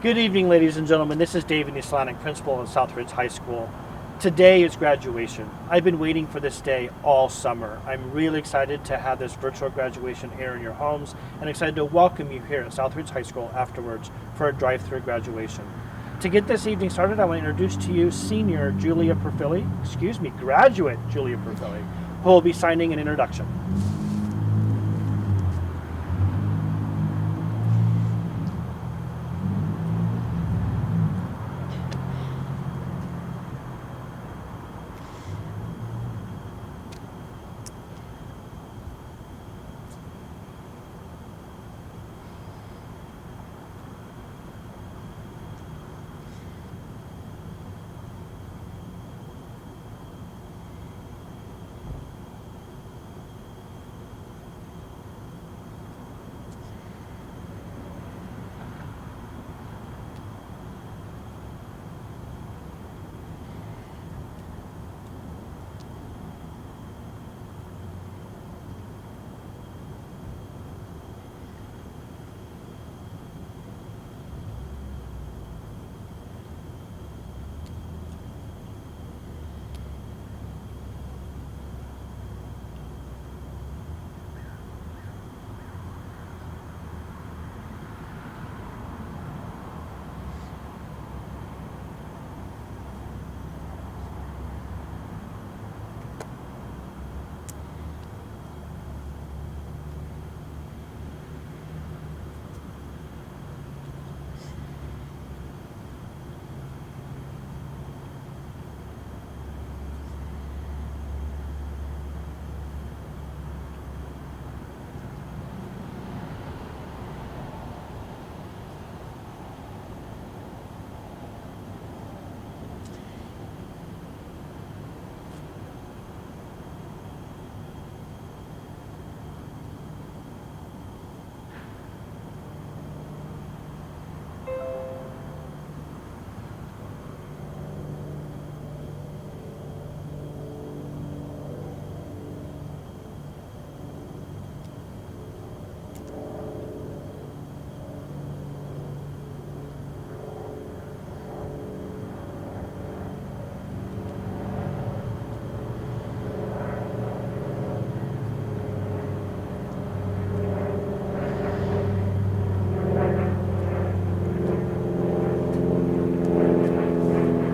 Good evening, ladies and gentlemen. This is David Nislanik, principal of Southridge High School. Today is graduation. I've been waiting for this day all summer. I'm really excited to have this virtual graduation here in your homes and excited to welcome you here at Southridge High School afterwards for a drive-through graduation. To get this evening started, I want to introduce to you graduate Julia Perfili, who will be signing an introduction.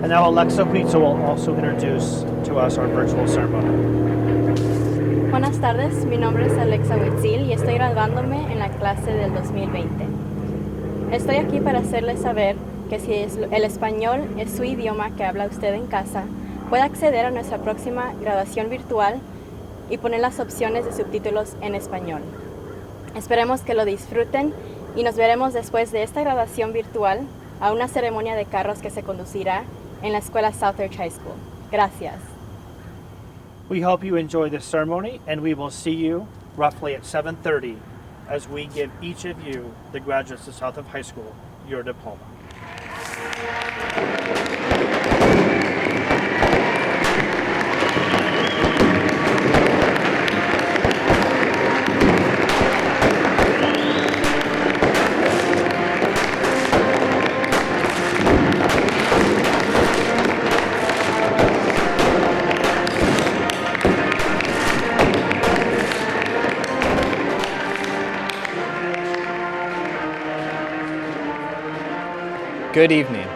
And now Alexa Pizza will also introduce to us our virtual ceremony. Buenas tardes, mi nombre es Alexa Huitzil y estoy graduándome en la clase del 2020. Estoy aquí para hacerles saber que si el español es su idioma que habla usted en casa, puede acceder a nuestra próxima graduación virtual y poner las opciones de subtítulos en español. Esperemos que lo disfruten y nos veremos después de esta graduación virtual a una ceremonia de carros que se conducirá en la escuela Southridge High School. Gracias. We hope you enjoy this ceremony, and we will see you roughly at 7:30 as we give each of you, the graduates of Southridge High School, your diploma. Good evening.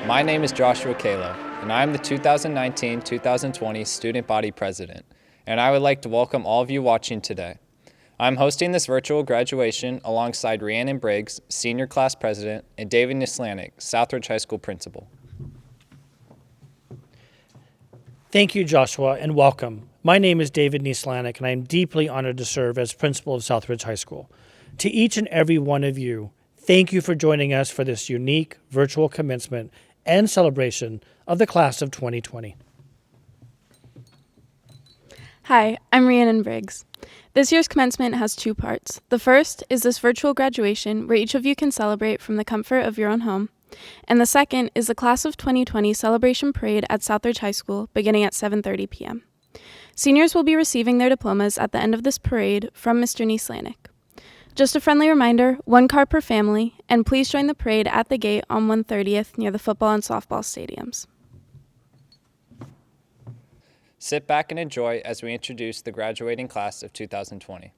My name is Joshua Kalo, and I am the 2019-2020 Student Body President, and I would like to welcome all of you watching today. I'm hosting this virtual graduation alongside Rhiannon Briggs, Senior Class President, and David Nislanik, Southridge High School Principal. Thank you, Joshua, and welcome. My name is David Nislanik, and I am deeply honored to serve as principal of Southridge High School. To each and every one of you, thank you for joining us for this unique virtual commencement and celebration of the class of 2020. Hi, I'm Rhiannon Briggs. This year's commencement has two parts. The first is this virtual graduation where each of you can celebrate from the comfort of your own home. And the second is the class of 2020 celebration parade at Southridge High School beginning at 7:30 p.m. Seniors will be receiving their diplomas at the end of this parade from Mr. Nislanik. Just a friendly reminder, 1 car per family, and please join the parade at the gate on 130th near the football and softball stadiums. Sit back and enjoy as we introduce the graduating class of 2020.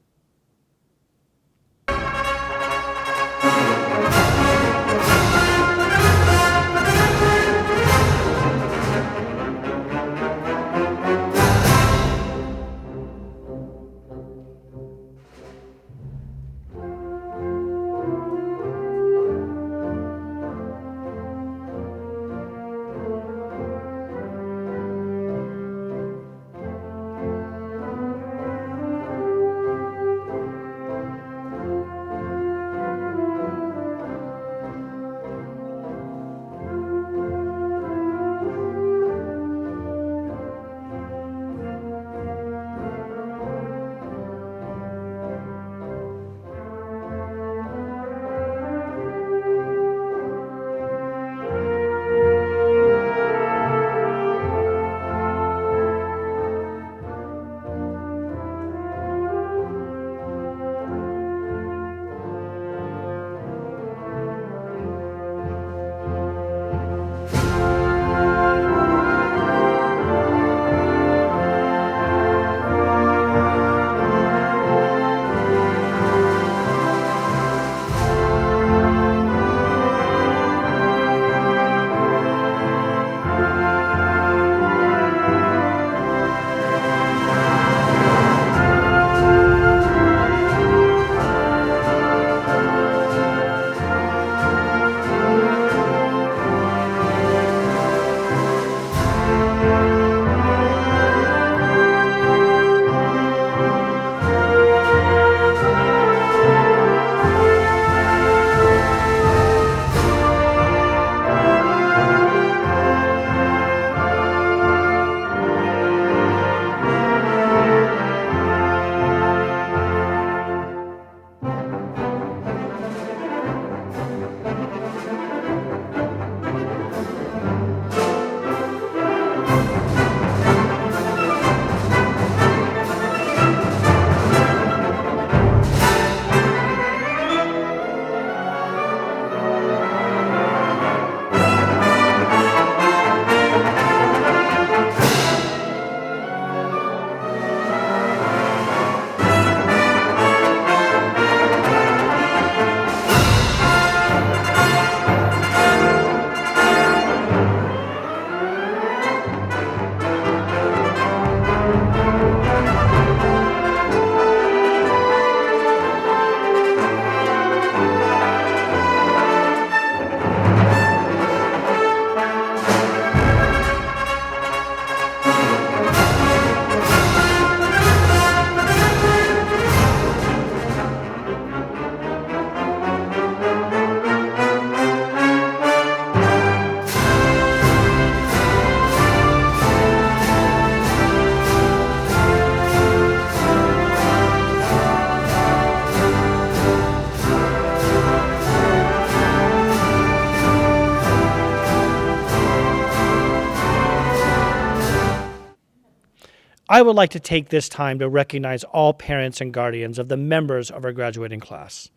I would like to take this time to recognize all parents and guardians of the members of our graduating class.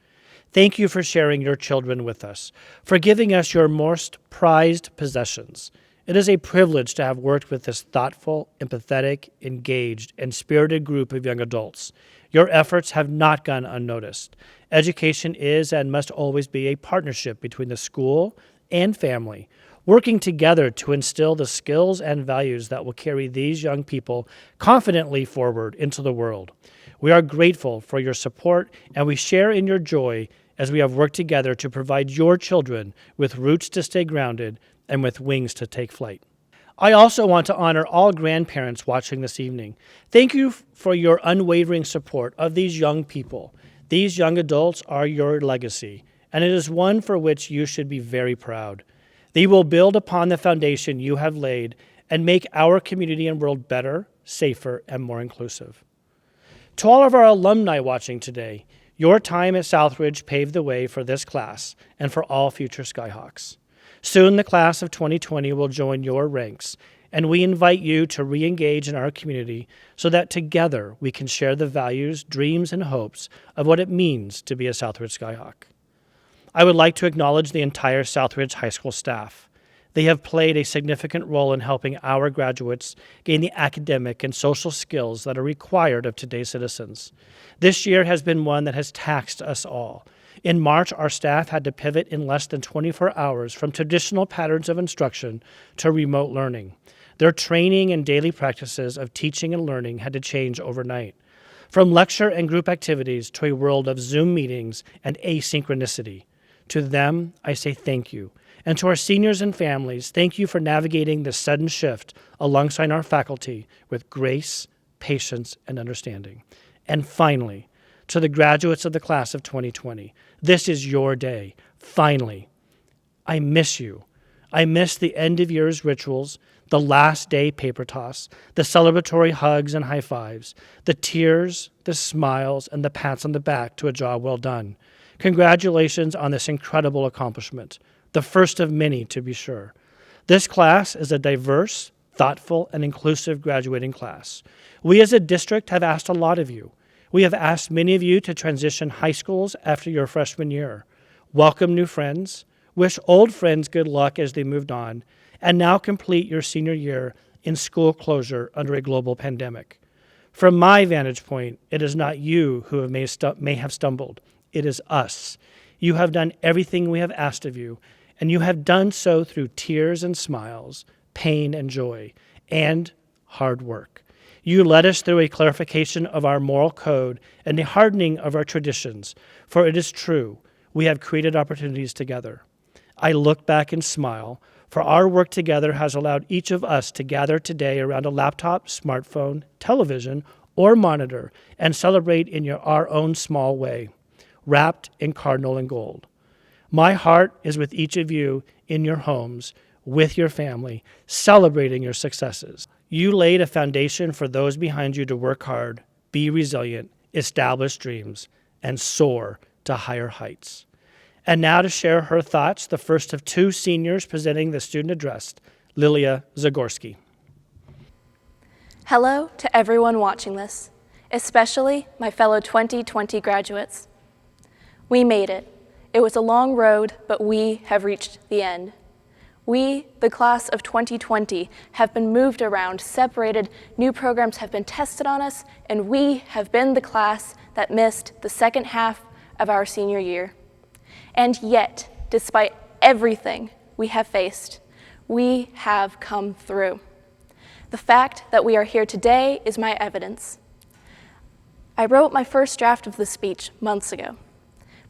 Thank you for sharing your children with us, for giving us your most prized possessions. It is a privilege to have worked with this thoughtful, empathetic, engaged, and spirited group of young adults. Your efforts have not gone unnoticed. Education is and must always be a partnership between the school and family, working together to instill the skills and values that will carry these young people confidently forward into the world. We are grateful for your support, and we share in your joy as we have worked together to provide your children with roots to stay grounded and with wings to take flight. I also want to honor all grandparents watching this evening. Thank you for your unwavering support of these young people. These young adults are your legacy, and it is one for which you should be very proud. They will build upon the foundation you have laid and make our community and world better, safer, and more inclusive. To all of our alumni watching today, your time at Southridge paved the way for this class and for all future Skyhawks. Soon the class of 2020 will join your ranks, and we invite you to re-engage in our community so that together we can share the values, dreams, and hopes of what it means to be a Southridge Skyhawk. I would like to acknowledge the entire Southridge High School staff. They have played a significant role in helping our graduates gain the academic and social skills that are required of today's citizens. This year has been one that has taxed us all. In March, our staff had to pivot in less than 24 hours from traditional patterns of instruction to remote learning. Their training and daily practices of teaching and learning had to change overnight. From lecture and group activities to a world of Zoom meetings and asynchronicity. To them, I say thank you. And to our seniors and families, thank you for navigating this sudden shift alongside our faculty with grace, patience, and understanding. And finally, to the graduates of the class of 2020, this is your day. Finally, I miss you. I miss the end of year's rituals, the last day paper toss, the celebratory hugs and high fives, the tears, the smiles, and the pats on the back to a job well done. Congratulations on this incredible accomplishment, the first of many to be sure. This class is a diverse, thoughtful, and inclusive graduating class. We as a district have asked a lot of you. We have asked many of you to transition high schools after your freshman year, welcome new friends, wish old friends good luck as they moved on, and now complete your senior year in school closure under a global pandemic. From my vantage point, it is not you who may have stumbled. It is us. You have done everything we have asked of you, and you have done so through tears and smiles, pain and joy, and hard work. You led us through a clarification of our moral code and a hardening of our traditions, for it is true, we have created opportunities together. I look back and smile, for our work together has allowed each of us to gather today around a laptop, smartphone, television, or monitor and celebrate in our own small way, wrapped in cardinal and gold. My heart is with each of you in your homes, with your family, celebrating your successes. You laid a foundation for those behind you to work hard, be resilient, establish dreams, and soar to higher heights. And now to share her thoughts, the first of two seniors presenting the student address, Lilia Zagorski. Hello to everyone watching this, especially my fellow 2020 graduates. We made it. It was a long road, but we have reached the end. We, the class of 2020, have been moved around, separated, new programs have been tested on us, and we have been the class that missed the second half of our senior year. And yet, despite everything we have faced, we have come through. The fact that we are here today is my evidence. I wrote my first draft of the speech months ago,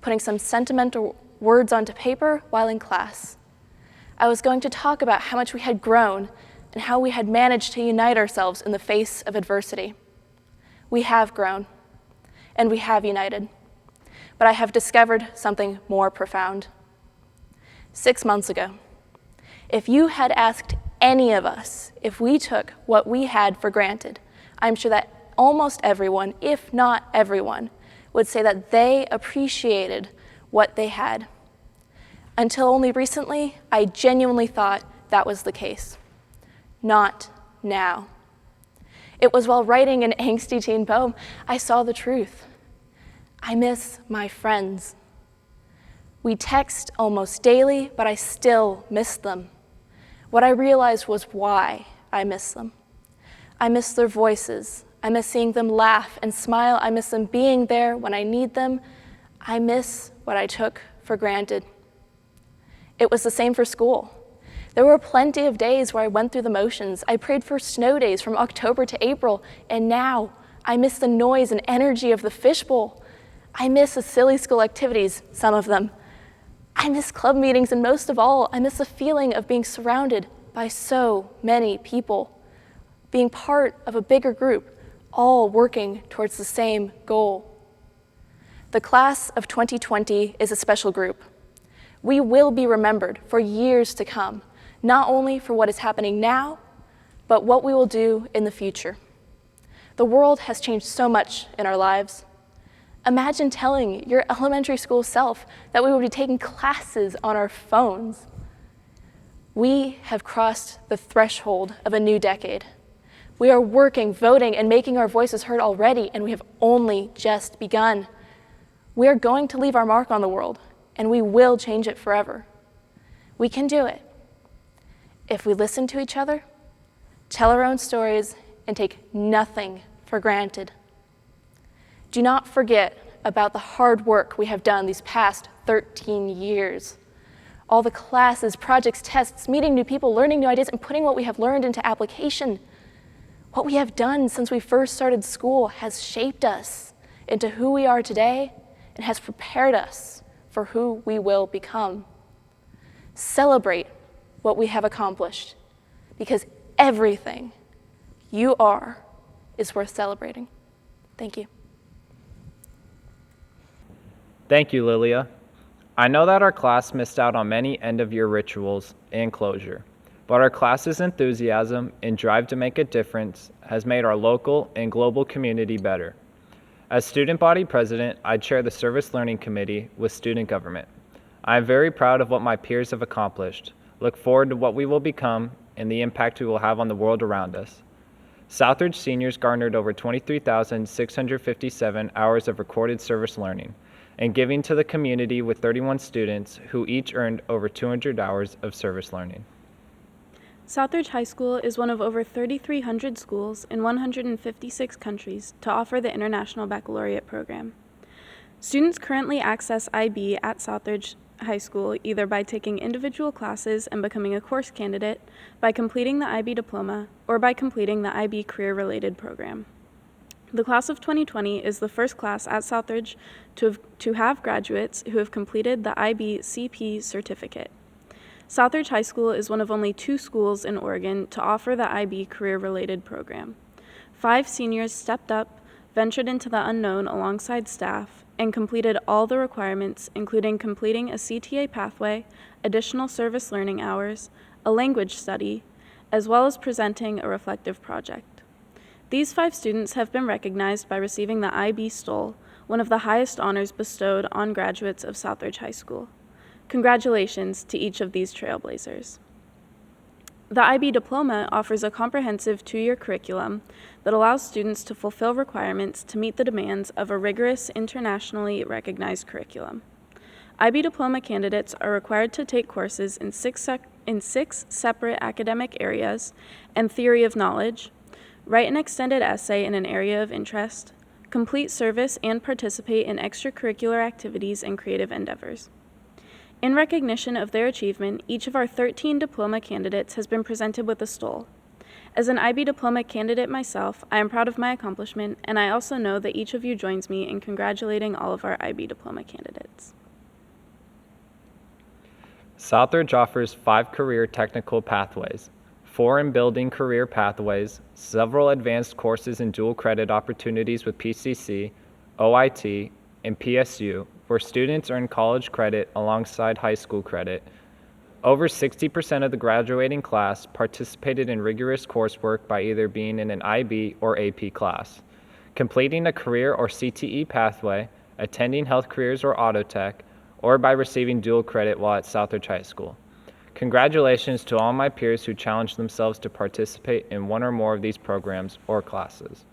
putting some sentimental words onto paper while in class. I was going to talk about how much we had grown and how we had managed to unite ourselves in the face of adversity. We have grown, and we have united. But I have discovered something more profound. 6 months ago, if you had asked any of us if we took what we had for granted, I'm sure that almost everyone, if not everyone, would say that they appreciated what they had. Until only recently, I genuinely thought that was the case. Not now. It was while writing an angsty teen poem, I saw the truth. I miss my friends. We text almost daily, but I still miss them. What I realized was why I miss them. I miss their voices. I miss seeing them laugh and smile. I miss them being there when I need them. I miss what I took for granted. It was the same for school. There were plenty of days where I went through the motions. I prayed for snow days from October to April, and now I miss the noise and energy of the fishbowl. I miss the silly school activities, some of them. I miss club meetings, and most of all, I miss the feeling of being surrounded by so many people, being part of a bigger group, all working towards the same goal. The class of 2020 is a special group. We will be remembered for years to come, not only for what is happening now, but what we will do in the future. The world has changed so much in our lives. Imagine telling your elementary school self that we would be taking classes on our phones. We have crossed the threshold of a new decade. We are working, voting, and making our voices heard already, and we have only just begun. We are going to leave our mark on the world, and we will change it forever. We can do it if we listen to each other, tell our own stories, and take nothing for granted. Do not forget about the hard work we have done these past 13 years. All the classes, projects, tests, meeting new people, learning new ideas, and putting what we have learned into application. What we have done since we first started school has shaped us into who we are today and has prepared us for who we will become. Celebrate what we have accomplished, because everything you are is worth celebrating. Thank you. Thank you, Lilia. I know that our class missed out on many end-of-year rituals and closure, but our class's enthusiasm and drive to make a difference has made our local and global community better. As student body president, I chair the Service Learning Committee with student government. I am very proud of what my peers have accomplished, look forward to what we will become, and the impact we will have on the world around us. Southridge seniors garnered over 23,657 hours of recorded service learning, and giving to the community with 31 students who each earned over 200 hours of service learning. Southridge High School is one of over 3,300 schools in 156 countries to offer the International Baccalaureate program. Students currently access IB at Southridge High School either by taking individual classes and becoming a course candidate, by completing the IB diploma, or by completing the IB career-related program. The class of 2020 is the first class at Southridge to have graduates who have completed the IB CP certificate. Southridge High School is one of only 2 schools in Oregon to offer the IB career-related program. 5 seniors stepped up, ventured into the unknown alongside staff, and completed all the requirements, including completing a CTA pathway, additional service learning hours, a language study, as well as presenting a reflective project. These 5 students have been recognized by receiving the IB Stole, one of the highest honors bestowed on graduates of Southridge High School. Congratulations to each of these trailblazers. The IB Diploma offers a comprehensive 2-year curriculum that allows students to fulfill requirements to meet the demands of a rigorous, internationally recognized curriculum. IB Diploma candidates are required to take courses in 6 separate academic areas and theory of knowledge, write an extended essay in an area of interest, complete service and participate in extracurricular activities and creative endeavors. In recognition of their achievement, each of our 13 diploma candidates has been presented with a stole. As an IB diploma candidate myself, I am proud of my accomplishment, and I also know that each of you joins me in congratulating all of our IB diploma candidates. Southridge offers 5 career technical pathways, 4 in building career pathways, several advanced courses and dual credit opportunities with PCC, OIT, and PSU, where students earn college credit alongside high school credit. Over 60% of the graduating class participated in rigorous coursework by either being in an IB or AP class, completing a career or CTE pathway, attending health careers or auto tech, or by receiving dual credit while at Southridge High School. Congratulations to all my peers who challenged themselves to participate in one or more of these programs or classes.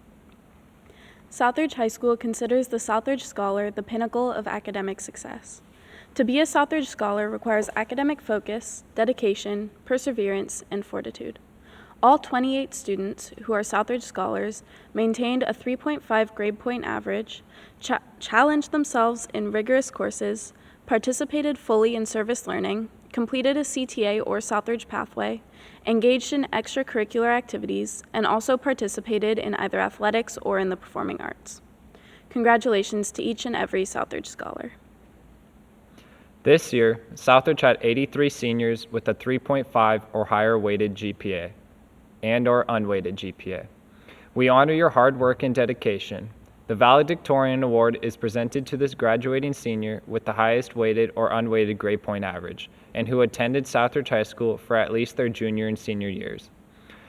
Southridge High School considers the Southridge Scholar the pinnacle of academic success. To be a Southridge Scholar requires academic focus, dedication, perseverance, and fortitude. All 28 students who are Southridge Scholars maintained a 3.5 grade point average, challenged themselves in rigorous courses, participated fully in service learning, completed a CTA or Southridge pathway, engaged in extracurricular activities, and also participated in either athletics or in the performing arts. Congratulations to each and every Southridge Scholar. This year, Southridge had 83 seniors with a 3.5 or higher weighted GPA and/or unweighted GPA. We honor your hard work and dedication. The Valedictorian Award is presented to this graduating senior with the highest weighted or unweighted grade point average and who attended Southridge High School for at least their junior and senior years.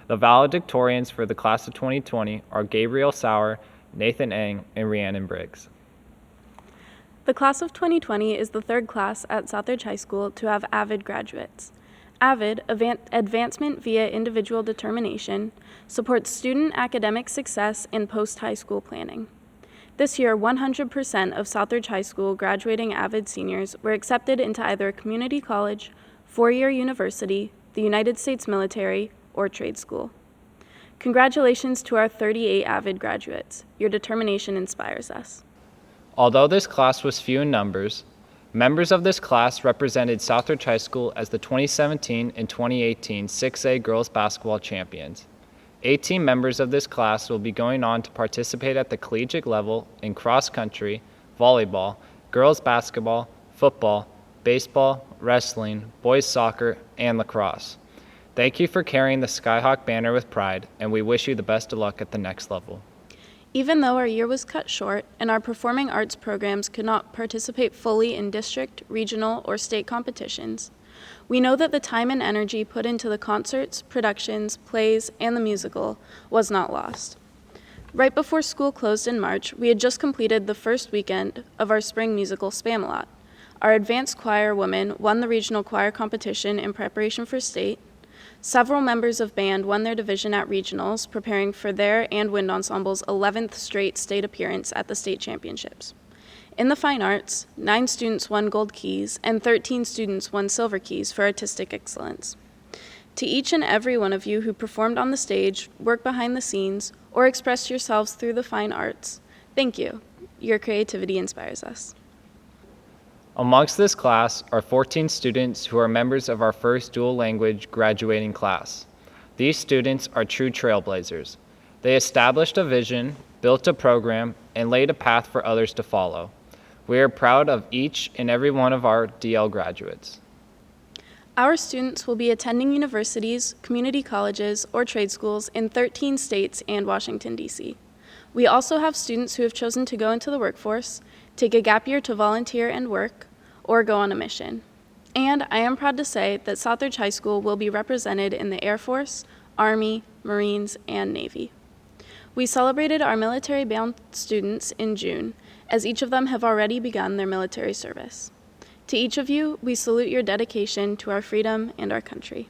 The valedictorians for the class of 2020 are Gabriel Sauer, Nathan Eng, and Rhiannon Briggs. The class of 2020 is the 3rd class at Southridge High School to have avid graduates. AVID, Advancement via Individual Determination, supports student academic success in post-high school planning. This year, 100% of Southridge High School graduating AVID seniors were accepted into either a community college, four-year university, the United States military, or trade school. Congratulations to our 38 AVID graduates. Your determination inspires us. Although this class was few in numbers, members of this class represented Southridge High School as the 2017 and 2018 6A girls basketball champions. 18 members of this class will be going on to participate at the collegiate level in cross country, volleyball, girls basketball, football, baseball, wrestling, boys soccer, and lacrosse. Thank you for carrying the Skyhawk banner with pride, and we wish you the best of luck at the next level. Even though our year was cut short and our performing arts programs could not participate fully in district, regional, or state competitions, we know that the time and energy put into the concerts, productions, plays, and the musical was not lost. Right before school closed in March, we had just completed the first weekend of our spring musical Spamalot. Our advanced choir women won the regional choir competition in preparation for state. Several members of band won their division at regionals, preparing for their and wind ensemble's 11th straight state appearance at the state championships. In the fine arts, 9 students won gold keys and 13 students won silver keys for artistic excellence. To each and every one of you who performed on the stage, worked behind the scenes, or expressed yourselves through the fine arts, thank you. Your creativity inspires us. Amongst this class are 14 students who are members of our first dual language graduating class. These students are true trailblazers. They established a vision, built a program, and laid a path for others to follow. We are proud of each and every one of our DL graduates. Our students will be attending universities, community colleges, or trade schools in 13 states and Washington, D.C. We also have students who have chosen to go into the workforce, take a gap year to volunteer and work, or go on a mission. And I am proud to say that Southridge High School will be represented in the Air Force, Army, Marines, and Navy. We celebrated our military-bound students in June, as each of them have already begun their military service. To each of you, we salute your dedication to our freedom and our country.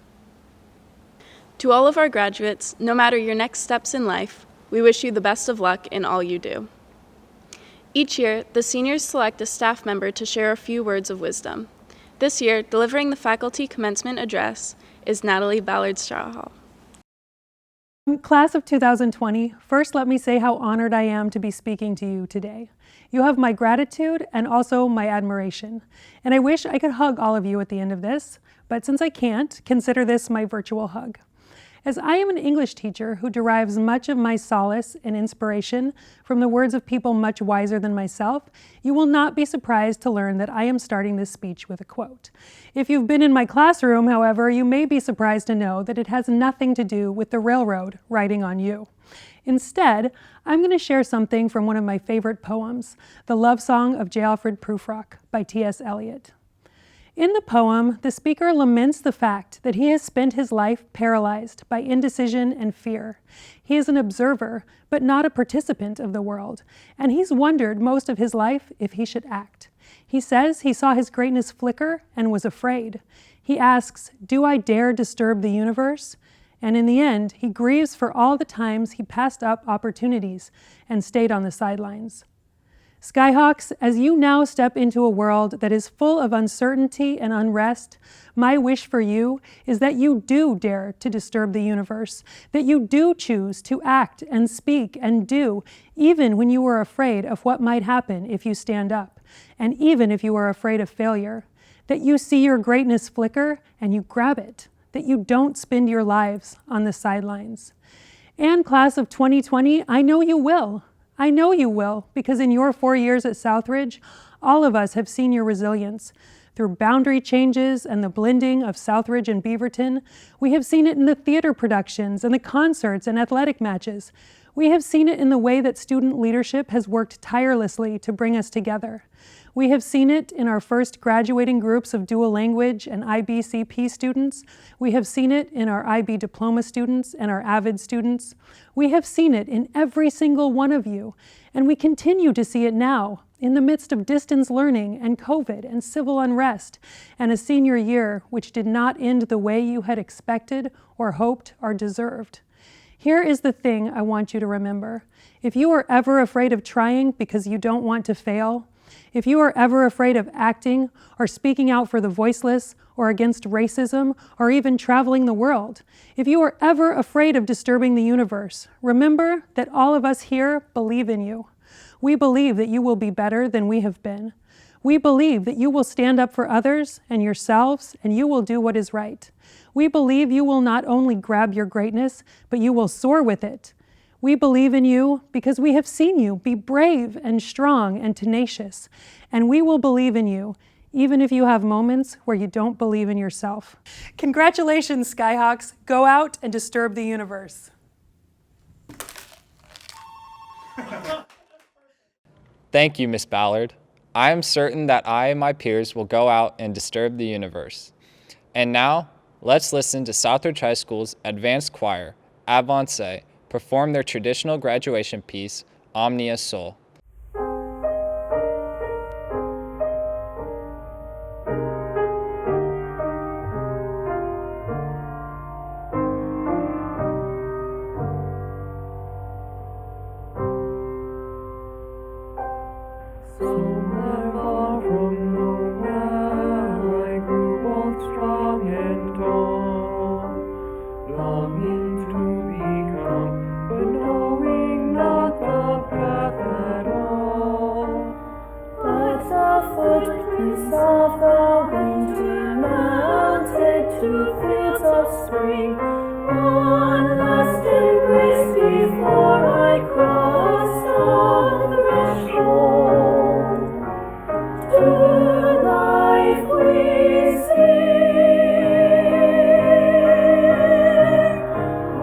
To all of our graduates, no matter your next steps in life, we wish you the best of luck in all you do. Each year, the seniors select a staff member to share a few words of wisdom. This year, delivering the faculty commencement address is Natalie Ballard-Strawhall. Class of 2020, first let me say how honored I am to be speaking to you today. You have my gratitude and also my admiration. And I wish I could hug all of you at the end of this, but since I can't, consider this my virtual hug. As I am an English teacher who derives much of my solace and inspiration from the words of people much wiser than myself, you will not be surprised to learn that I am starting this speech with a quote. If you've been in my classroom, however, you may be surprised to know that it has nothing to do with the railroad riding on you. Instead, I'm going to share something from one of my favorite poems, The Love Song of J. Alfred Prufrock by T.S. Eliot. In the poem, the speaker laments the fact that he has spent his life paralyzed by indecision and fear. He is an observer, but not a participant of the world, and he's wondered most of his life if he should act. He says he saw his greatness flicker and was afraid. He asks, "Do I dare disturb the universe?" And in the end, he grieves for all the times he passed up opportunities and stayed on the sidelines. Skyhawks, as you now step into a world that is full of uncertainty and unrest, my wish for you is that you do dare to disturb the universe, that you do choose to act and speak and do, even when you are afraid of what might happen if you stand up, and even if you are afraid of failure, that you see your greatness flicker and you grab it, that you don't spend your lives on the sidelines. And class of 2020, I know you will. I know you will, because in your 4 years at Southridge, all of us have seen your resilience. Through boundary changes and the blending of Southridge and Beaverton, we have seen it in the theater productions and the concerts and athletic matches. We have seen it in the way that student leadership has worked tirelessly to bring us together. We have seen it in our first graduating groups of dual language and IBCP students. We have seen it in our IB diploma students and our AVID students. We have seen it in every single one of you, and we continue to see it now in the midst of distance learning and COVID and civil unrest and a senior year which did not end the way you had expected or hoped or deserved. Here is the thing I want you to remember. If you are ever afraid of trying because you don't want to fail, if you are ever afraid of acting or speaking out for the voiceless or against racism or even traveling the world, if you are ever afraid of disturbing the universe, remember that all of us here believe in you. We believe that you will be better than we have been. We believe that you will stand up for others and yourselves, and you will do what is right. We believe you will not only grab your greatness, but you will soar with it. We believe in you because we have seen you be brave and strong and tenacious, and we will believe in you even if you have moments where you don't believe in yourself. Congratulations, Skyhawks. Go out and disturb the universe. Thank you, Miss Ballard. I am certain that I and my peers will go out and disturb the universe. And now, let's listen to Southridge High School's Advanced Choir, Avancé, perform their traditional graduation piece, Omnia Sol. Somewhere far from nowhere, I grew old, strong and tall, longing to become, but knowing not the path at all. But the footprints of the winter mounted to fields of spring. One last embrace before I cross the threshold. To life we sing.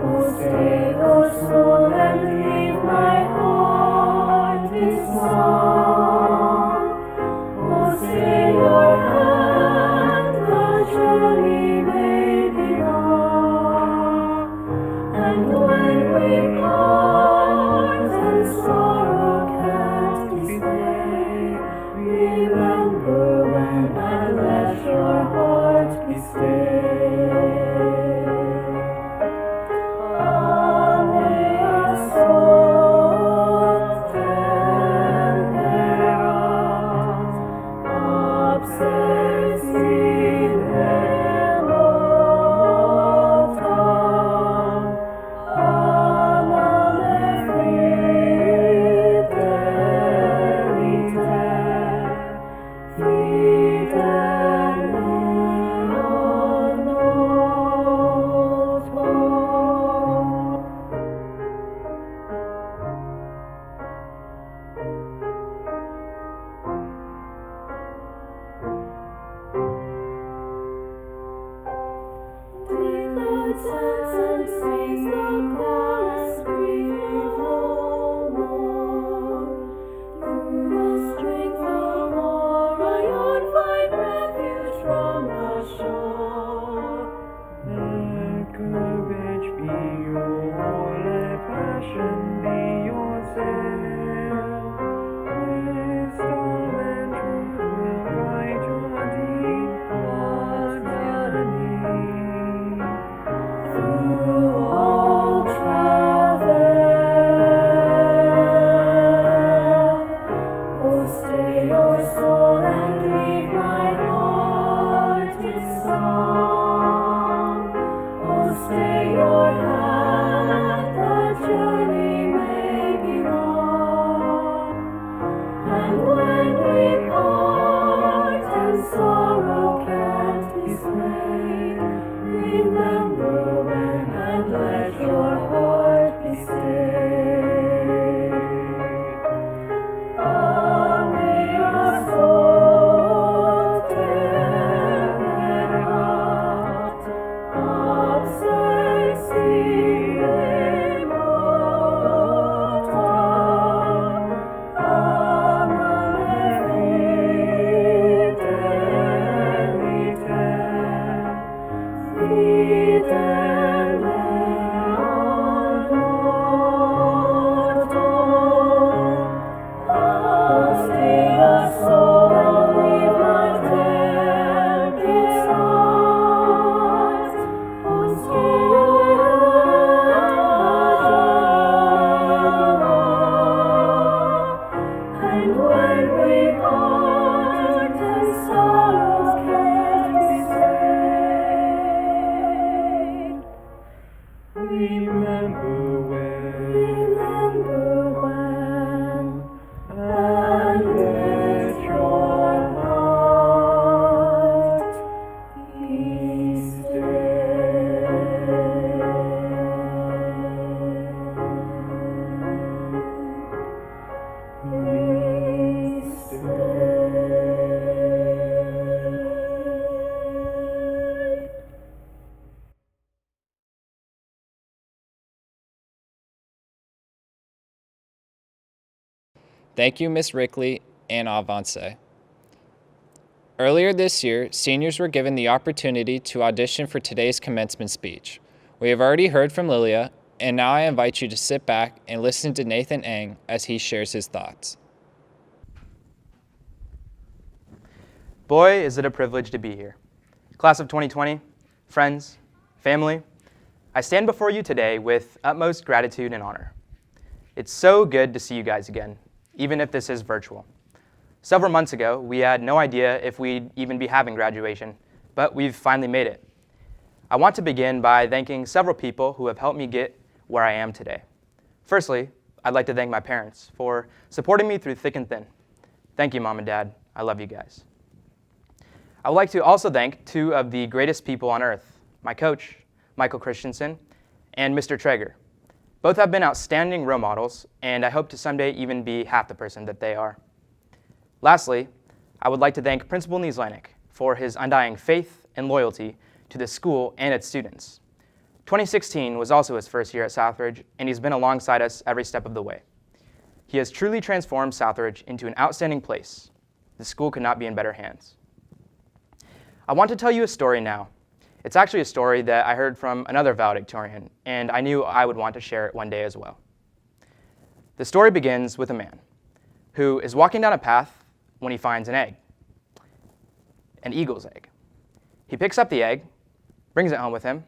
Oh, stay, O soul, and leave my heart in song. Oh, stay your hand, the journey may be long. And when we part and sorrow can't be stayed, remember when and let your heart be stayed. Omnia sol temperat, obsessine mortem, amame fidelite, fidem mea notum. Take the tents and seize the chorus, grieve no more. Through the strength of Orion, find refuge from the shore. Let courage be your all, let passion be your sail. Wisdom and truth will guide your deep journey. Through all travel, oh, stay your soul and leave my heart in song. Oh, stay your hand, the journey may be long. And when we part and sorrow can't be stayed, remember when and let your heart be stayed. Omnia sol temperat, obsessine mortem, amame fidelite, fidem mea notum. Oh, stay Thank you, Ms. Rickley and Avance. Earlier this year, seniors were given the opportunity to audition for today's commencement speech. We have already heard from Lilia, and now I invite you to sit back and listen to Nathan Eng as he shares his thoughts. Boy, is it a privilege to be here. Class of 2020, friends, family, I stand before you today with utmost gratitude and honor. It's so good to see you guys again, even if this is virtual. Several months ago, we had no idea if we'd even be having graduation, but we've finally made it. I want to begin by thanking several people who have helped me get where I am today. Firstly, I'd like to thank my parents for supporting me through thick and thin. Thank you, Mom and Dad. I love you guys. I would like to also thank two of the greatest people on earth, my coach, Michael Christensen, and Mr. Traeger. Both have been outstanding role models, and I hope to someday even be half the person that they are. Lastly, I would like to thank Principal Nieslanik for his undying faith and loyalty to the school and its students. 2016 was also his first year at Southridge, and he's been alongside us every step of the way. He has truly transformed Southridge into an outstanding place. The school could not be in better hands. I want to tell you a story now. It's actually a story that I heard from another valedictorian, and I knew I would want to share it one day as well. The story begins with a man who is walking down a path when he finds an egg, an eagle's egg. He picks up the egg, brings it home with him,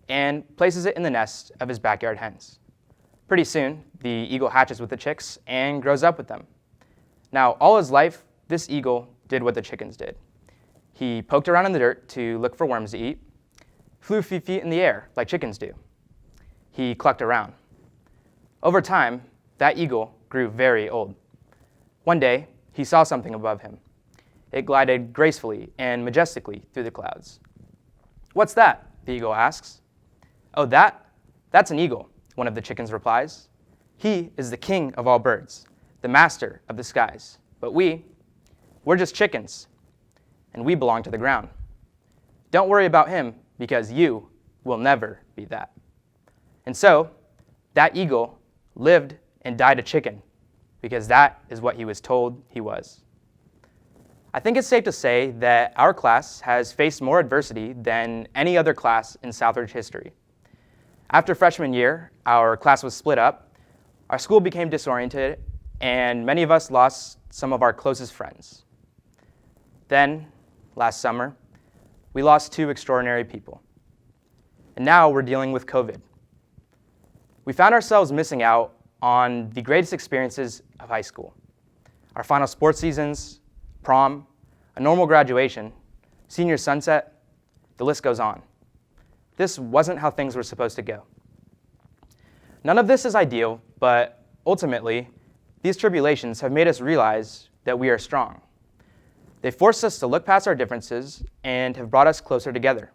and places it in the nest of his backyard hens. Pretty soon, the eagle hatches with the chicks and grows up with them. Now, all his life, this eagle did what the chickens did. He poked around in the dirt to look for worms to eat, flew a few feet in the air like chickens do. He clucked around. Over time, that eagle grew very old. One day, he saw something above him. It glided gracefully and majestically through the clouds. "What's that?" the eagle asks. "Oh, that's an eagle," one of the chickens replies. "He is the king of all birds, the master of the skies. But we're just chickens, and we belong to the ground. Don't worry about him, because you will never be that." And so, that eagle lived and died a chicken, because that is what he was told he was. I think it's safe to say that our class has faced more adversity than any other class in Southridge history. After freshman year, our class was split up, our school became disoriented, and many of us lost some of our closest friends. Then, last summer, we lost two extraordinary people. And now we're dealing with COVID. We found ourselves missing out on the greatest experiences of high school. Our final sports seasons, prom, a normal graduation, senior sunset, the list goes on. This wasn't how things were supposed to go. None of this is ideal, but ultimately, these tribulations have made us realize that we are strong. They forced us to look past our differences and have brought us closer together.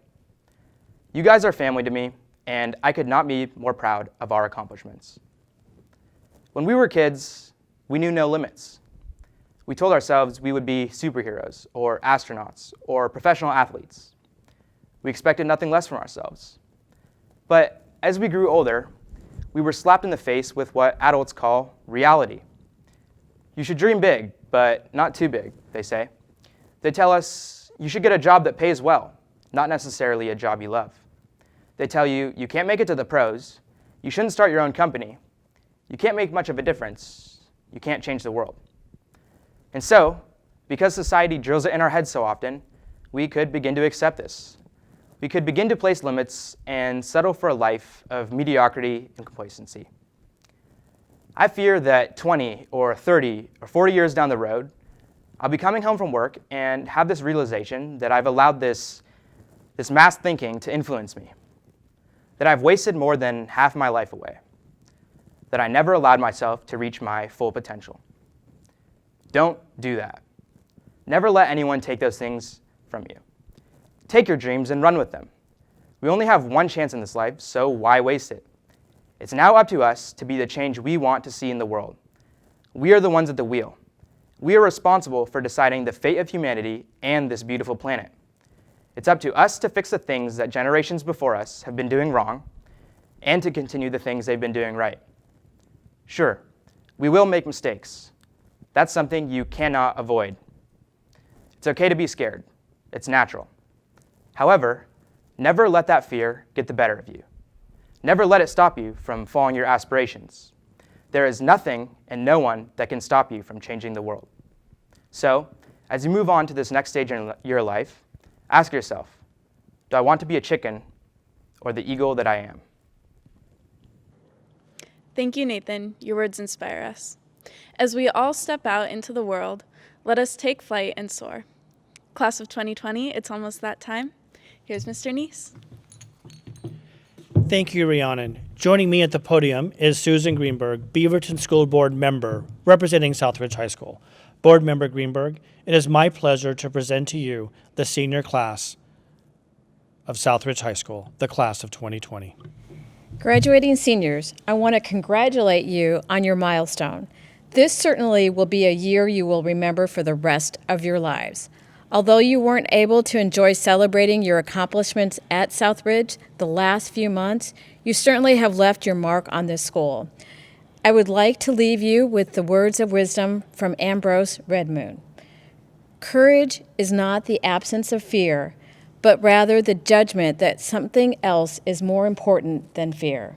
You guys are family to me, and I could not be more proud of our accomplishments. When we were kids, we knew no limits. We told ourselves we would be superheroes, or astronauts, or professional athletes. We expected nothing less from ourselves. But as we grew older, we were slapped in the face with what adults call reality. You should dream big, but not too big, they say. They tell us you should get a job that pays well, not necessarily a job you love. They tell you you can't make it to the pros, you shouldn't start your own company, you can't make much of a difference, you can't change the world. And so, because society drills it in our heads so often, we could begin to accept this. We could begin to place limits and settle for a life of mediocrity and complacency. I fear that 20 or 30 or 40 years down the road, I'll be coming home from work and have this realization that I've allowed this mass thinking to influence me, that I've wasted more than half my life away, that I never allowed myself to reach my full potential. Don't do that. Never let anyone take those things from you. Take your dreams and run with them. We only have one chance in this life, so why waste it? It's now up to us to be the change we want to see in the world. We are the ones at the wheel. We are responsible for deciding the fate of humanity and this beautiful planet. It's up to us to fix the things that generations before us have been doing wrong and to continue the things they've been doing right. Sure, we will make mistakes, That's something you cannot avoid. It's okay to be scared. It's natural. However, never let that fear get the better of you. Never let it stop you from following your aspirations. There is nothing and no one that can stop you from changing the world. So, as you move on to this next stage in your life, ask yourself, do I want to be a chicken or the eagle that I am? Thank you, Nathan. Your words inspire us. As we all step out into the world, let us take flight and soar. Class of 2020, it's almost that time. Here's Mr. Neese. Thank you, Rhiannon. Joining me at the podium is Susan Greenberg, Beaverton School Board member representing Southridge High School. Board Member Greenberg, it is my pleasure to present to you the senior class of Southridge High School, the class of 2020. Graduating seniors, I want to congratulate you on your milestone. This certainly will be a year you will remember for the rest of your lives. Although you weren't able to enjoy celebrating your accomplishments at Southridge the last few months, you certainly have left your mark on this school. I would like to leave you with the words of wisdom from Ambrose Redmoon. Courage is not the absence of fear, but rather the judgment that something else is more important than fear.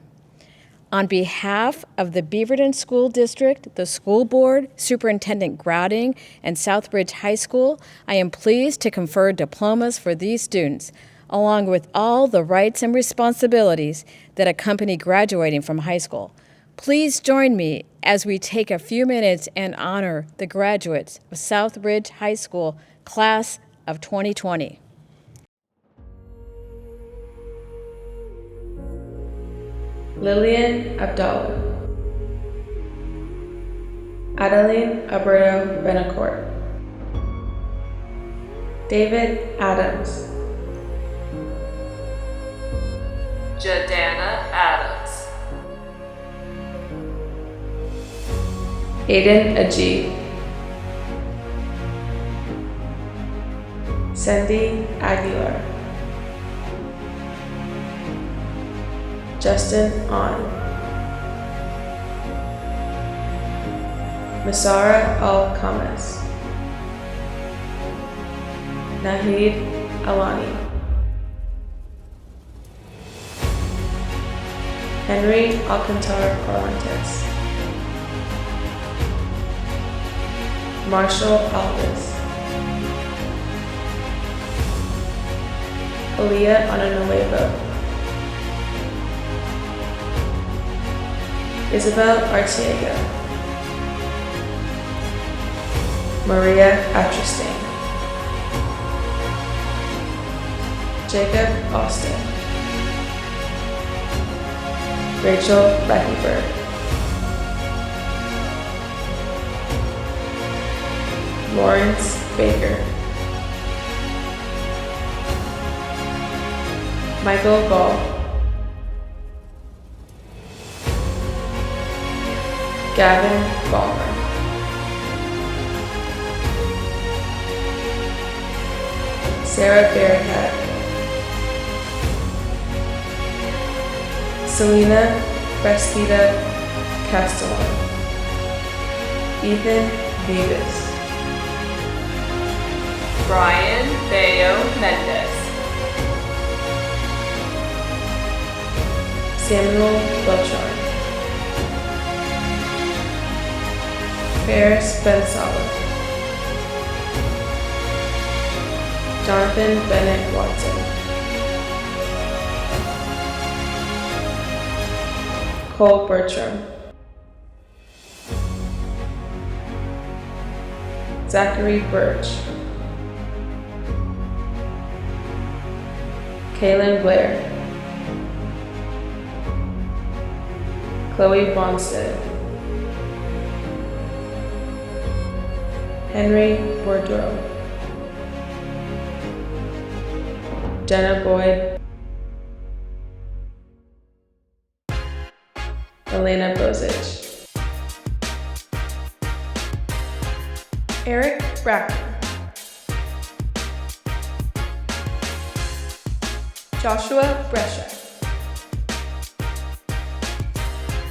On behalf of the Beaverton School District, the school board, Superintendent Grouting, and Southridge High School, I am pleased to confer diplomas for these students, along with all the rights and responsibilities that accompany graduating from high school. Please join me as we take a few minutes and honor the graduates of Southridge High School Class of 2020. Lillian Abdallah, Adeline Alberto Benacourt, David Adams, Jadana Adams, Aiden Ajib, Cindy Aguilar, Justin On, Masara Al-Khamis, Nahid Alani, Henry Alcantar Parlantes, Marshall Alves, Aaliyah Ananuevo, Isabel Artiega, Maria Atristain, Jacob Austin, Rachel Reckenberg, Lawrence Baker, Michael Gall, Gavin Ballmer, Sarah Bearcat, Selena Freskita Castellan, Ethan Davis, Brian Bayo Mendez, Samuel Beltran, Ferris Bensala, Jonathan Bennett Watson, Cole Bertram, Zachary Birch, Kaylin Blair, Chloe Bonstead, Henry Bourdreau, Jenna Boyd, Elena Bozich, Eric Bracken, Joshua Brescia,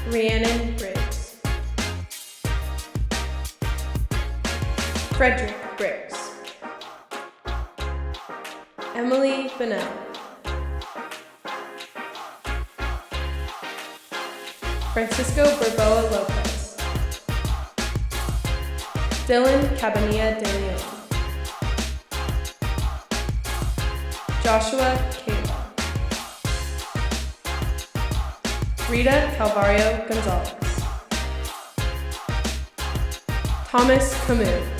Rhiannon Briggs, Frederick Briggs, Emily Bennett, Francisco Barboa Lopez, Dylan Cabanilla de Leon, Joshua Kayla, Rita Calvario Gonzalez, Thomas Camus,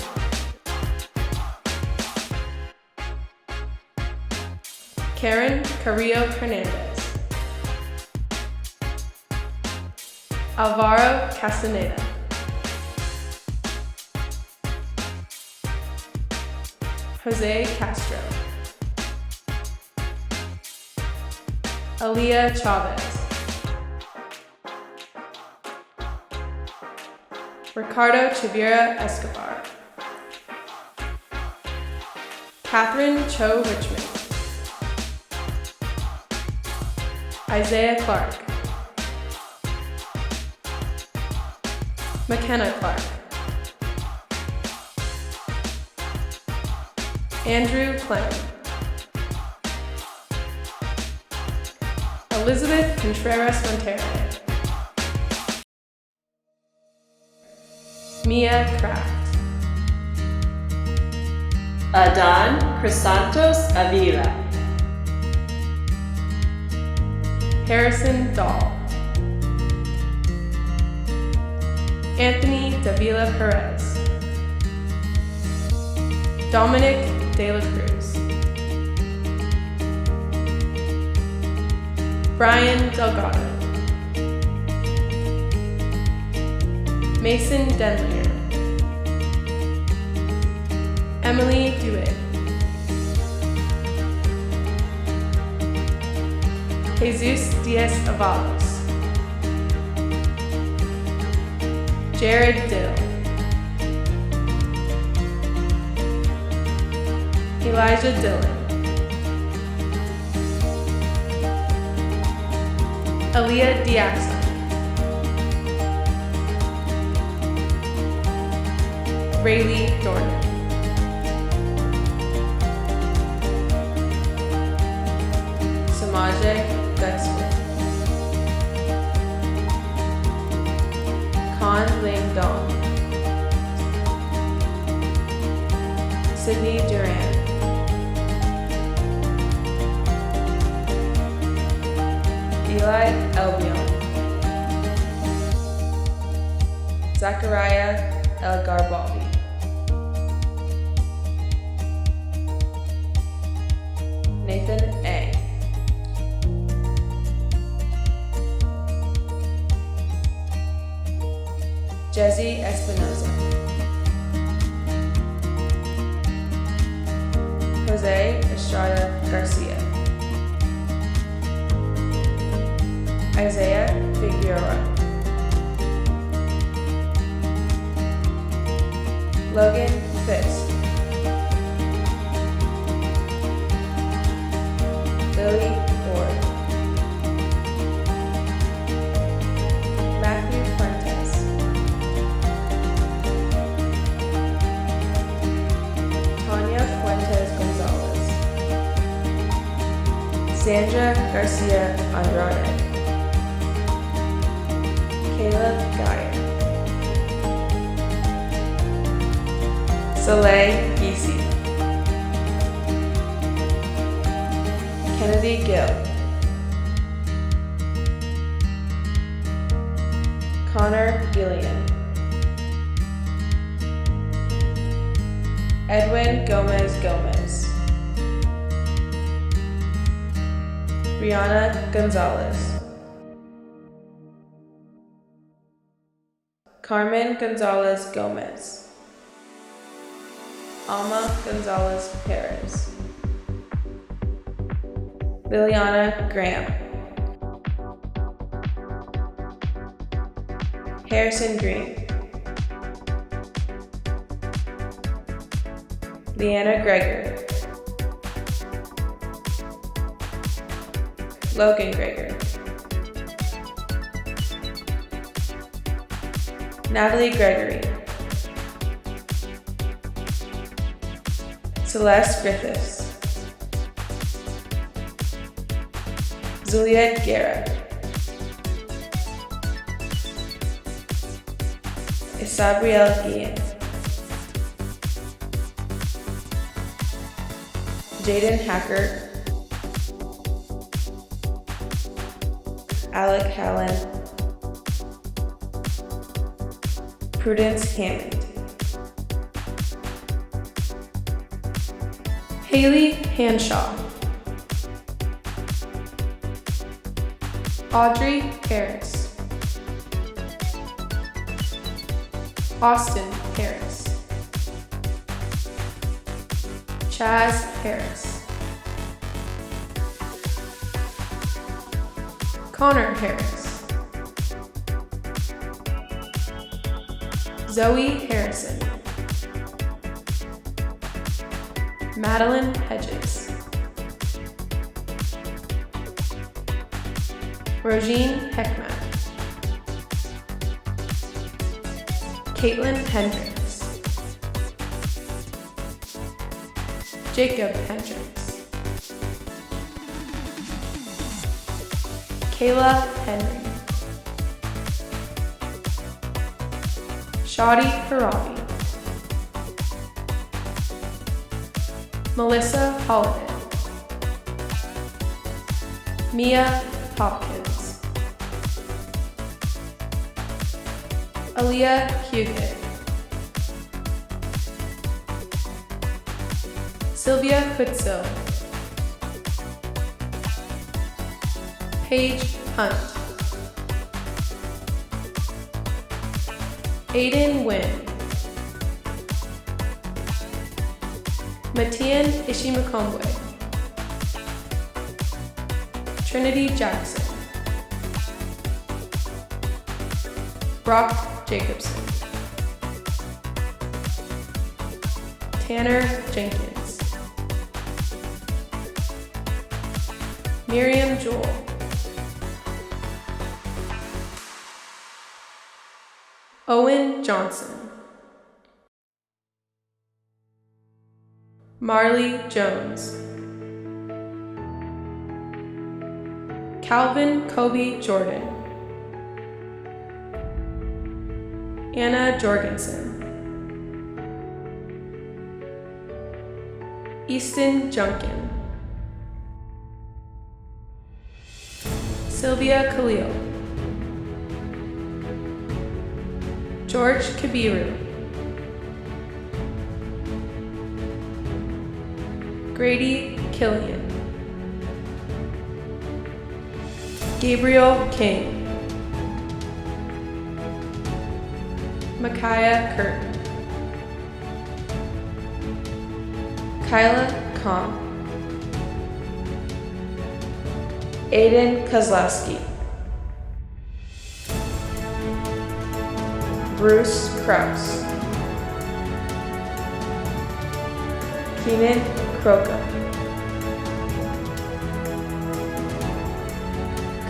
Karen Carrillo Hernandez, Alvaro Castaneda, Jose Castro, Aaliyah Chavez, Ricardo Chavira Escobar, Catherine Cho Richmond, Isaiah Clark, McKenna Clark, Andrew Clem, Elizabeth Contreras Montero, Mia Kraft, Adan Crisantos Avila, Harrison Dahl, Anthony Davila Perez, Dominic De La Cruz, Brian Delgado, Mason Denlinger, Emily Dewitt, Jesus Diaz Avalos, Jared Dill, Elijah Dillon, Aaliyah Diaxon, Rayleigh Dornan, Samaje Gutsman, Khan Ling Dong, Sydney Duran, Eli Elbion, Zachariah El Garbaldi, Nathan A, Jesse Espinoza, Jose Estrada Garcia, Isaiah Figueroa, Logan Fisk, Lily Ward, Matthew Fuentes, Tanya Fuentes Gonzalez, Sandra Garcia Andrade, Caleb Geyer, Soleil Giese, Kennedy Gill, Connor Gillian, Edwin Gomez Gomez, Brianna Gonzalez, Carmen Gonzalez Gomez, Alma Gonzalez Perez, Liliana Graham, Harrison Green, Leanna Greger, Logan Greger, Natalie Gregory, Celeste Griffiths, Juliet Guerra, Isabriel Guillen, Jaden Hacker, Alec Hallen, Prudence Hammond, Haley Hanshaw, Audrey Harris, Austin Harris, Chaz Harris, Connor Harris, Zoe Harrison, Madeline Hedges, Rogine Heckman, Caitlin Hendricks, Jacob Hendricks, Kayla Henry, Shadi Harabi, Melissa Holiday, Mia Hopkins, Aaliyah Huget, Sylvia Kutzel, Paige Hunt, Aiden Wynn, Matian Ishimakombwe, Trinity Jackson, Brock Jacobson, Tanner Jenkins, Miriam Jewell, Owen Johnson, Marley Jones, Calvin Kobe Jordan, Anna Jorgensen, Easton Junkin, Sylvia Khalil, George Kabiru, Grady Killian, Gabriel King, Micaiah Curtin, Kyla Kahn, Aiden Kozlowski, Bruce Kraus, Keenan Croca,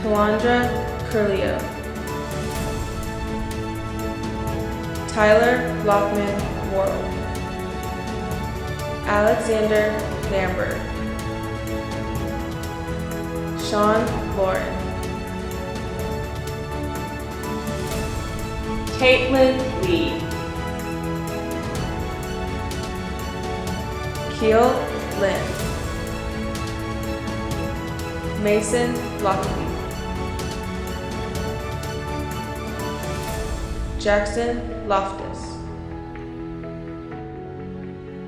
Kalandra Curlio, Tyler Lockman Worrell, Alexander Lambert, Sean Lauren, Caitlin Lee, Keel Lynn, Mason Lockley, Jackson Loftus,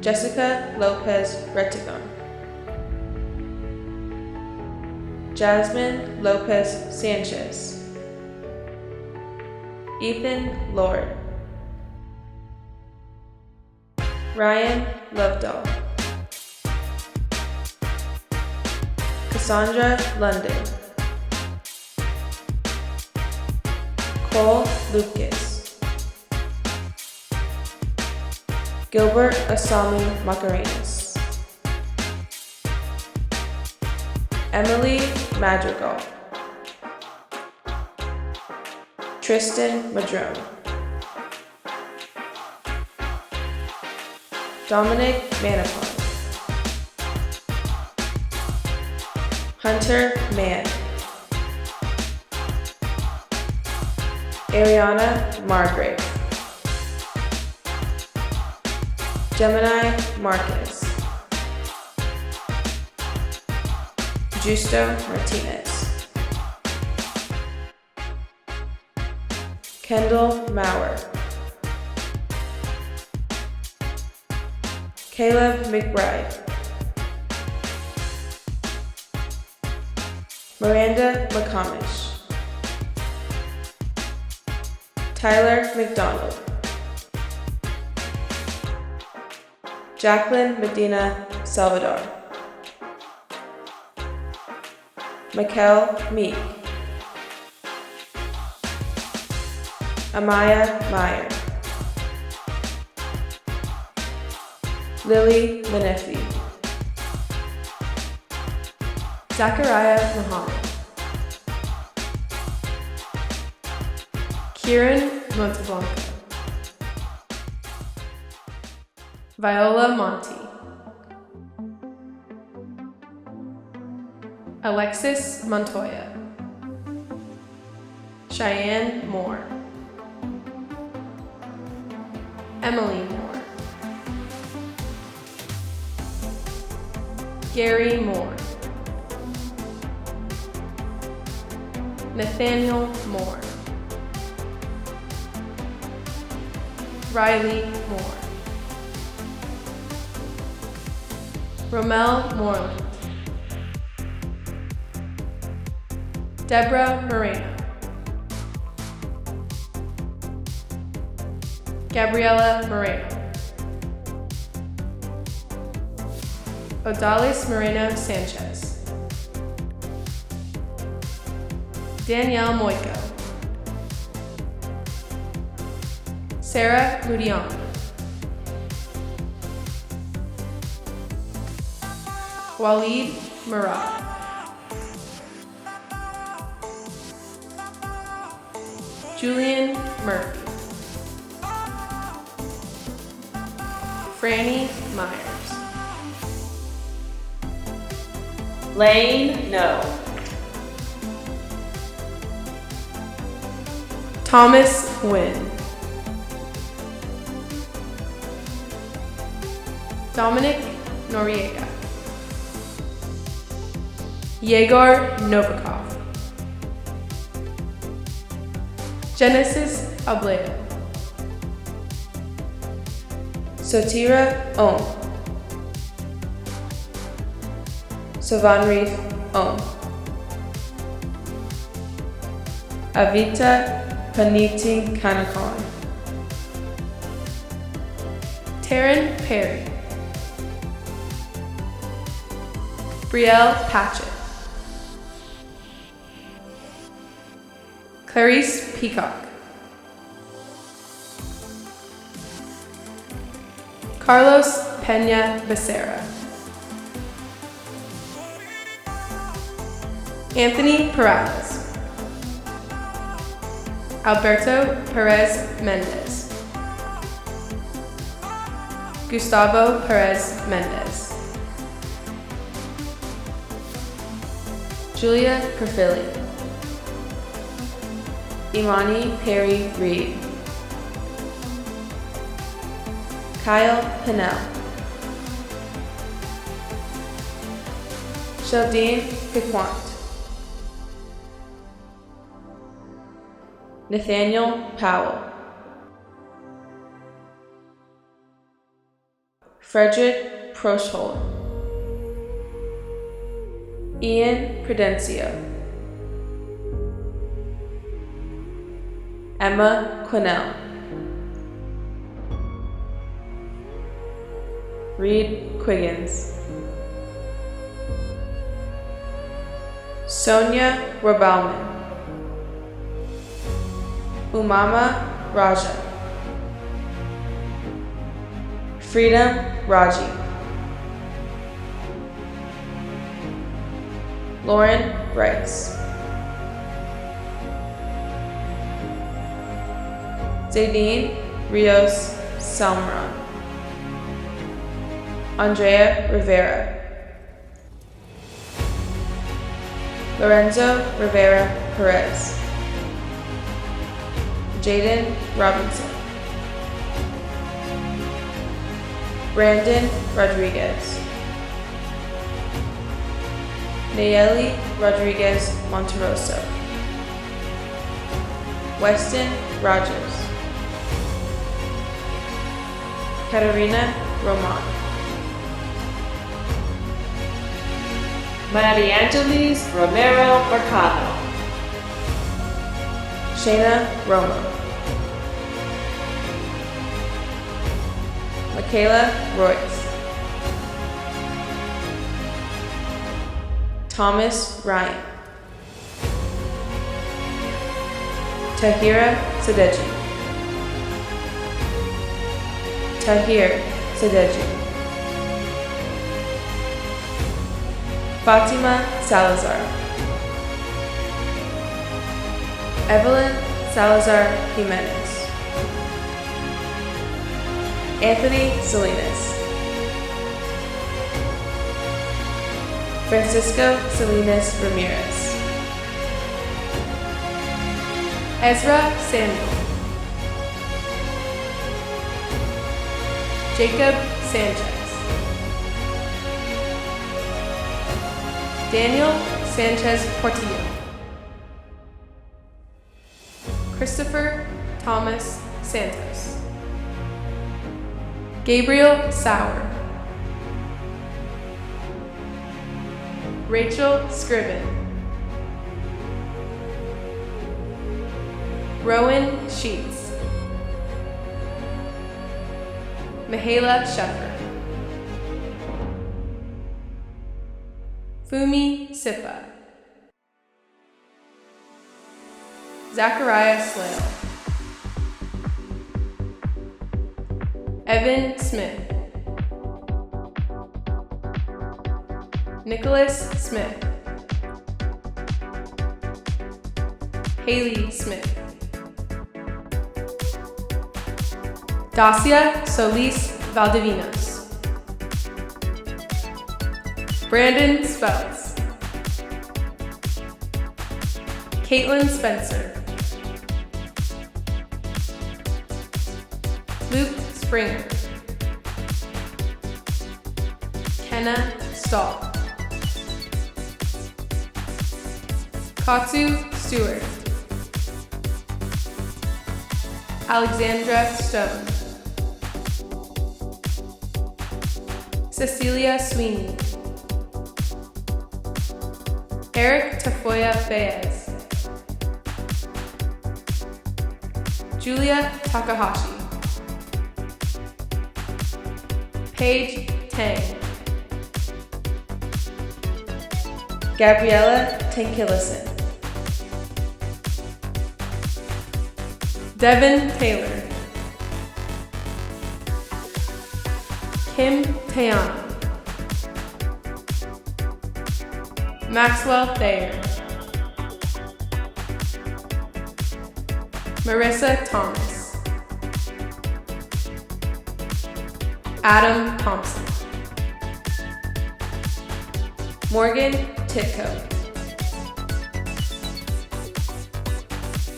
Jessica Lopez Retigon, Jasmine Lopez Sanchez, Ethan Lord, Ryan Lovedahl, Cassandra London, Cole Lucas, Gilbert Asami Macarenas, Emily Madrigal, Tristan Madrone, Dominic Manapon, Hunter Mann, Ariana Margrave, Gemini Marcus, Justo Martinez, Kendall Maurer, Caleb McBride, Miranda McComish, Tyler McDonald, Jacqueline Medina Salvador, Mikel Meek, Amaya Meyer, Lily Menefi, Zachariah Muhammad, Kieran Monteblanco, Viola Monti, Alexis Montoya, Cheyenne Moore, Emily Moore, Gary Moore, Nathaniel Moore, Riley Moore, Romel Moreland, Deborah Moreno, Gabriela Moreno, Odalis Moreno Sanchez, Danielle Moiko, Sarah Mudion, Walid Murad, Julian Murphy, Franny Myers, Lane No. Thomas Wynn, Dominic Noriega, Yegor Novikov, Genesis Ableo, Sotira Om, Savanreef Om, Avita Paniti Kanakon, Taryn Perry, Brielle Patchett, Clarice Peacock, Carlos Pena Becerra, Anthony Perales, Alberto Perez Mendez, Gustavo Perez Mendez, Julia Perfili, Imani Perry Reed, Kyle Pinnell, Sheldine Piquant, Nathaniel Powell, Frederick Proshold, Ian Prudencio, Emma Quinnell, Reed Quiggins, Sonia Rabalman, Umama Raja, Freedom Raji, Lauren Rice, Zaideen Rios Salmron, Andrea Rivera, Lorenzo Rivera Perez, Jaden Robinson, Brandon Rodriguez, Nayeli Rodriguez Monteroso, Weston Rogers, Katarina Roman, Mariangelis Romero Mercado. Shayna Romo, Michaela Royce, Thomas Ryan, Tahira Sadeji, Tahir Sadeji, Fatima Salazar, Evelyn Salazar Jimenez, Anthony Salinas, Francisco Salinas Ramirez, Ezra Samuel, Jacob Sanchez, Daniel Sanchez Portillo, Christopher Thomas Santos, Gabriel Sauer, Rachel Scriven, Rowan Sheets, Mihaela Sheffer, Fumi Sipa, Zachariah Slale, Evan Smith, Nicholas Smith, Haley Smith, Dacia Solis Valdivinos, Brandon Spells, Caitlin Spencer, Luke Springer, Kenna Stahl, Katsu Stewart, Alexandra Stone, Cecilia Sweeney, Eric Tafoya Baez, Julia Takahashi, Paige Tang, Gabriella Tankillison, Devin Taylor, Kim Tayana, Maxwell Thayer, Marissa Thomas, Adam Thompson, Morgan Titko,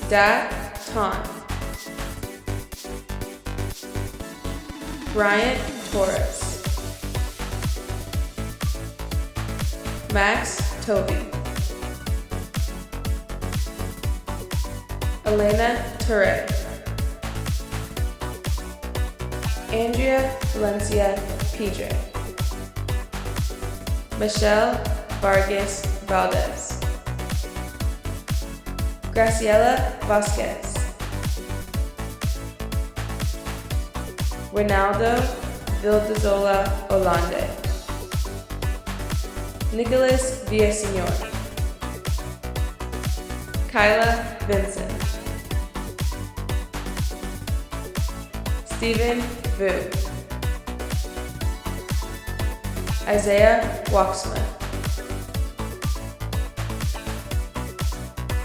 Dat Ton, Bryant Torres, Max Toby, Elena Ture, Andrea Valencia PJ, Michelle Vargas Valdez, Graciela Vasquez, Ronaldo Vildazola Olande, Nicholas Villaseñor, Kyla Vincent, Stephen Vu, Isaiah Waxman,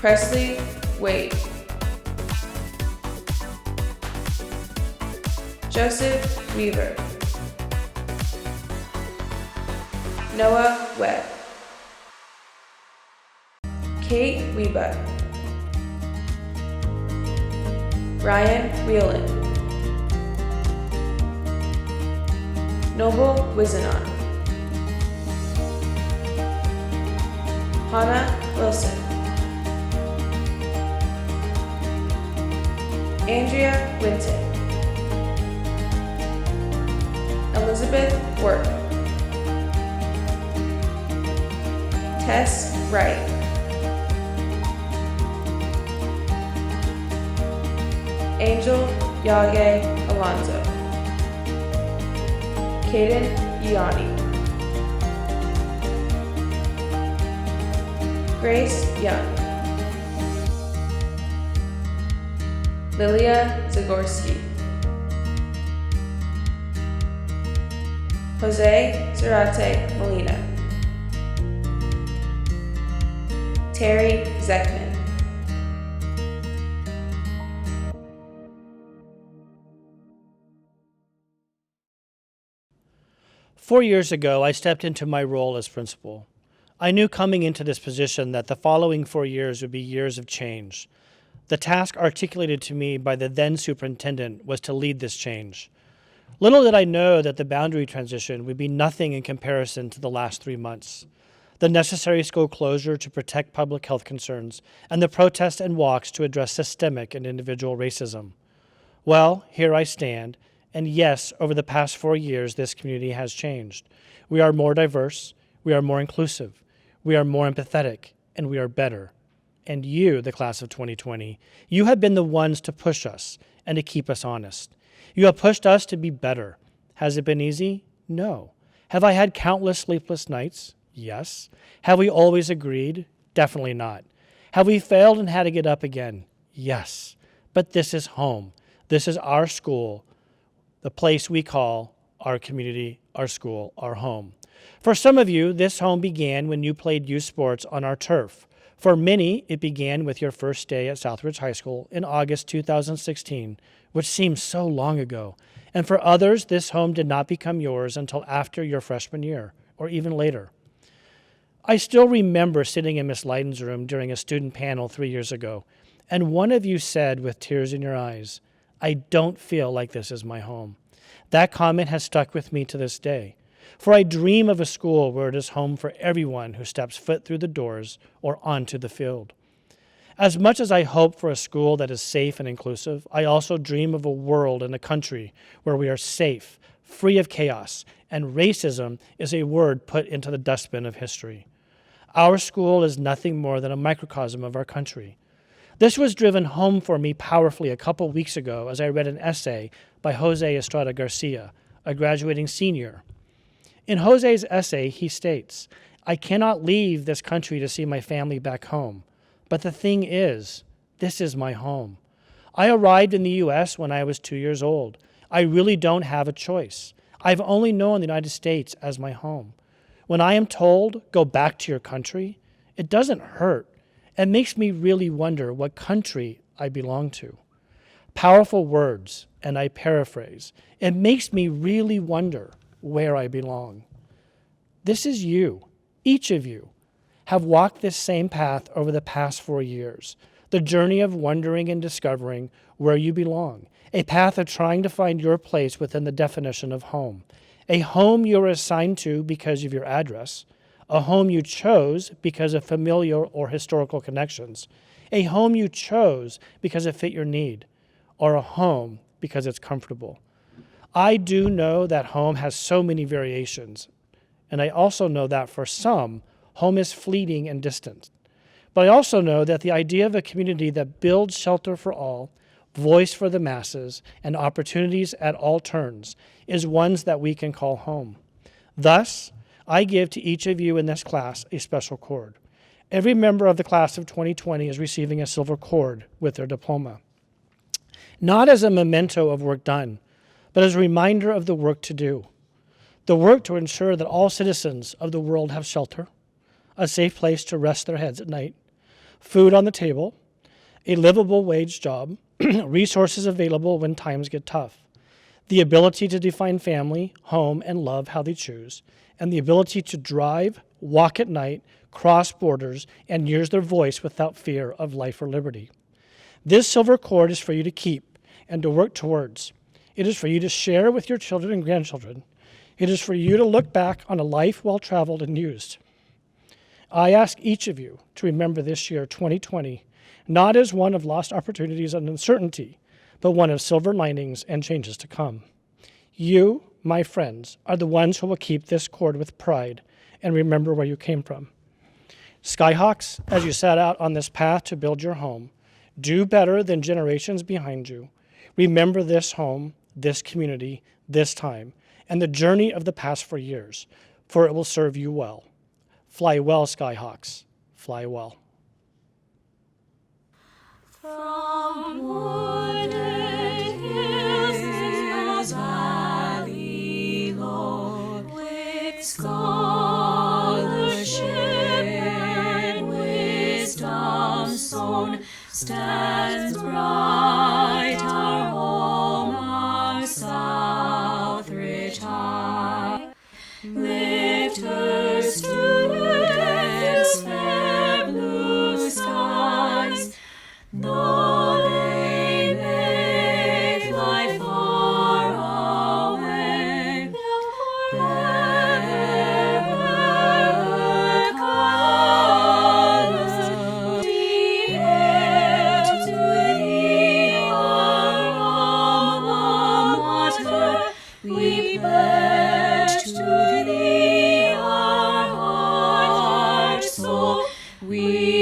Presley Wade, Joseph Weaver, Noah Webb. Kate Weba, Ryan Whelan, Noble Wizenon, Hannah Wilson, Andrea Winton, Elizabeth Work, Tess Wright, Angel Yage Alonso, Kaden Iani, Grace Young, Lilia Zagorski, Jose Zarate Molina, Terry Zeckman. Four years ago, I stepped into my role as principal. I knew coming into this position that the following 4 years would be years of change. The task articulated to me by the then superintendent was to lead this change. Little did I know that the boundary transition would be nothing in comparison to the last 3 months. The necessary school closure to protect public health concerns, and the protests and walks to address systemic and individual racism. Well, here I stand, and yes, over the past 4 years, this community has changed. We are more diverse, we are more inclusive, we are more empathetic, and we are better. And you, the class of 2020, you have been the ones to push us and to keep us honest. You have pushed us to be better. Has it been easy? No. Have I had countless sleepless nights? Yes. Have we always agreed? Definitely not. Have we failed and had to get up again? Yes. But this is home. This is our school, the place we call our community, our school, our home. For some of you, this home began when you played youth sports on our turf. For many, it began with your first day at Southridge High School in August 2016, which seems so long ago. And for others, this home did not become yours until after your freshman year, or even later. I still remember sitting in Miss Leiden's room during a student panel 3 years ago, and one of you said with tears in your eyes, "I don't feel like this is my home." That comment has stuck with me to this day. For I dream of a school where it is home for everyone who steps foot through the doors or onto the field. As much as I hope for a school that is safe and inclusive, I also dream of a world and a country where we are safe, free of chaos, and racism is a word put into the dustbin of history. Our school is nothing more than a microcosm of our country. This was driven home for me powerfully a couple weeks ago as I read an essay by Jose Estrada Garcia, a graduating senior. In Jose's essay, he states, "I cannot leave this country to see my family back home. But the thing is, this is my home. I arrived in the U.S. when I was 2 years old. I really don't have a choice. I've only known the United States as my home. When I am told, go back to your country, it doesn't hurt. It makes me really wonder what country I belong to." Powerful words, and I paraphrase. It makes me really wonder where I belong. This is you, each of you, have walked this same path over the past 4 years, the journey of wondering and discovering where you belong, a path of trying to find your place within the definition of home, a home you are assigned to because of your address, a home you chose because of familial or historical connections, a home you chose because it fit your need, or a home because it's comfortable. I do know that home has so many variations, and I also know that for some, home is fleeting and distant. But I also know that the idea of a community that builds shelter for all, voice for the masses, and opportunities at all turns is ones that we can call home. Thus, I give to each of you in this class a special cord. Every member of the class of 2020 is receiving a silver cord with their diploma. Not as a memento of work done, but as a reminder of the work to do. The work to ensure that all citizens of the world have shelter, a safe place to rest their heads at night, food on the table, a livable wage job, resources available when times get tough, the ability to define family, home, and love how they choose, and the ability to drive, walk at night, cross borders, and use their voice without fear of life or liberty. This silver cord is for you to keep and to work towards. It is for you to share with your children and grandchildren. It is for you to look back on a life well traveled and used. I ask each of you to remember this year, 2020, not as one of lost opportunities and uncertainty, but one of silver linings and changes to come. You, my friends, are the ones who will keep this cord with pride and remember where you came from. Skyhawks, as you set out on this path to build your home, do better than generations behind you. Remember this home, this community, this time, and the journey of the past 4 years, for it will serve you well. Fly well, Skyhawks. Fly well. From wooded hills the valley low, with scholarship and wisdom sown, stands bright our home, our Southridge High. Lift her students, fair blue skies, though they may fly far away, bear her colors, we hail to thee, our alma mater, we pledge to thee our heart, soul, we